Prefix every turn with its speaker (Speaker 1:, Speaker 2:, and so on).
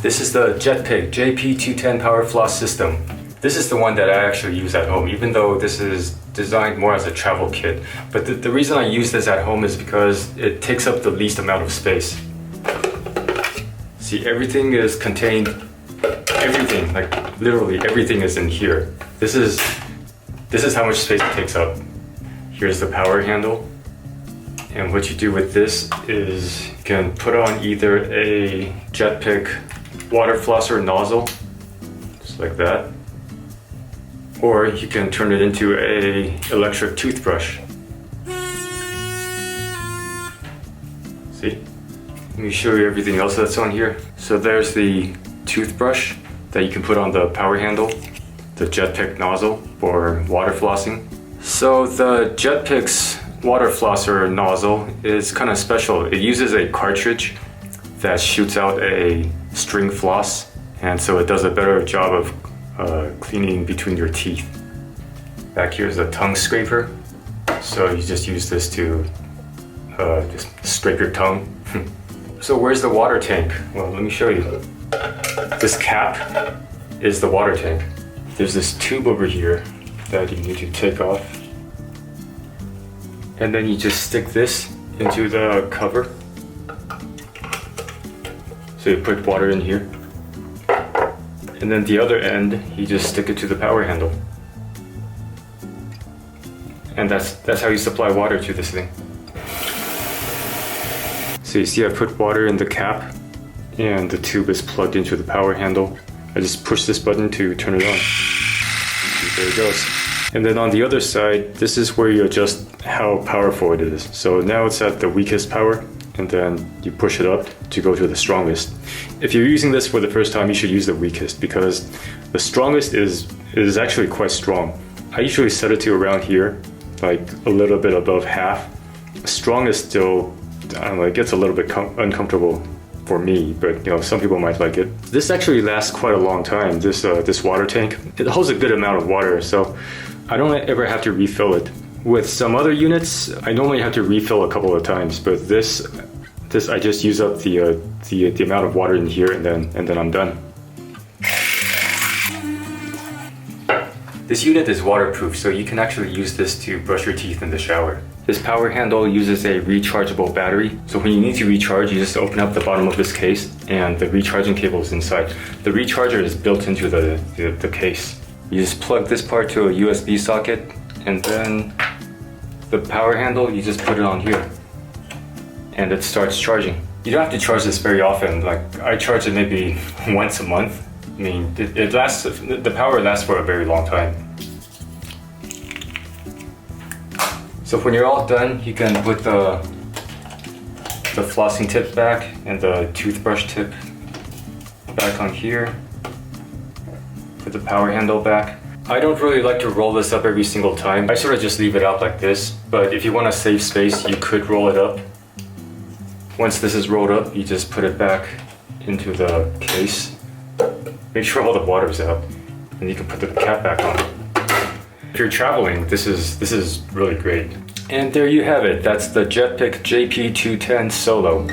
Speaker 1: This is the Jetpik JP210 power floss system. This is the one that I actually use at home, even though this is designed more as a travel kit. But the reason I use this at home is because it takes up the least amount of space. See, everything is contained, everything, like literally everything is in here. This is how much space it takes up. Here's the power handle. And what you do with this is you can put on either a Jetpik water flosser nozzle, just like that, or you can turn it into a electric toothbrush. See? Let me show you everything else that's on here. So there's the toothbrush that you can put on the power handle, the Jetpik nozzle for water flossing. So the Jetpik's water flosser nozzle is kind of special. It uses a cartridge that shoots out a string floss, and so it does a better job of cleaning between your teeth. Back here is a tongue scraper, so you just use this to just scrape your tongue. So where's the water tank? Well, let me show you. This cap is the water tank. There's this tube over here that you need to take off, and then you just stick this into the cover. So you put water in here, and then the other end you just stick it to the power handle, and that's how you supply water to this thing. So you see I put water in the cap, and the tube is plugged into the power handle. I just push this button to turn it on. There it goes. And then on the other side, this is where you adjust how powerful it is. So now it's at the weakest power, and then you push it up to go to the strongest. If you're using this for the first time, you should use the weakest, because the strongest is actually quite strong. I usually set it to around here, like a little bit above half. Strong is still, I don't know, it gets a little bit uncomfortable for me, but you know, some people might like it. This actually lasts quite a long time, this water tank. It holds a good amount of water, so I don't ever have to refill it. With some other units, I normally have to refill a couple of times, but this I just use up the amount of water in here, and then I'm done. This unit is waterproof, so you can actually use this to brush your teeth in the shower. This power handle uses a rechargeable battery, so when you need to recharge, you just open up the bottom of this case, and the recharging cable is inside. The recharger is built into the case. You just plug this part to a USB socket, and then the power handle, you just put it on here, and it starts charging. You don't have to charge this very often. Like, I charge it maybe once a month. I mean, it lasts, the power lasts for a very long time. So when you're all done, you can put the flossing tip back and the toothbrush tip back on here. Put the power handle back. I don't really like to roll this up every single time. I sort of just leave it out like this, but if you want to save space, you could roll it up. Once this is rolled up, you just put it back into the case. Make sure all the water's out, and you can put the cap back on. If you're traveling, this is really great. And there you have it. That's the Jetpik JP210 Solo.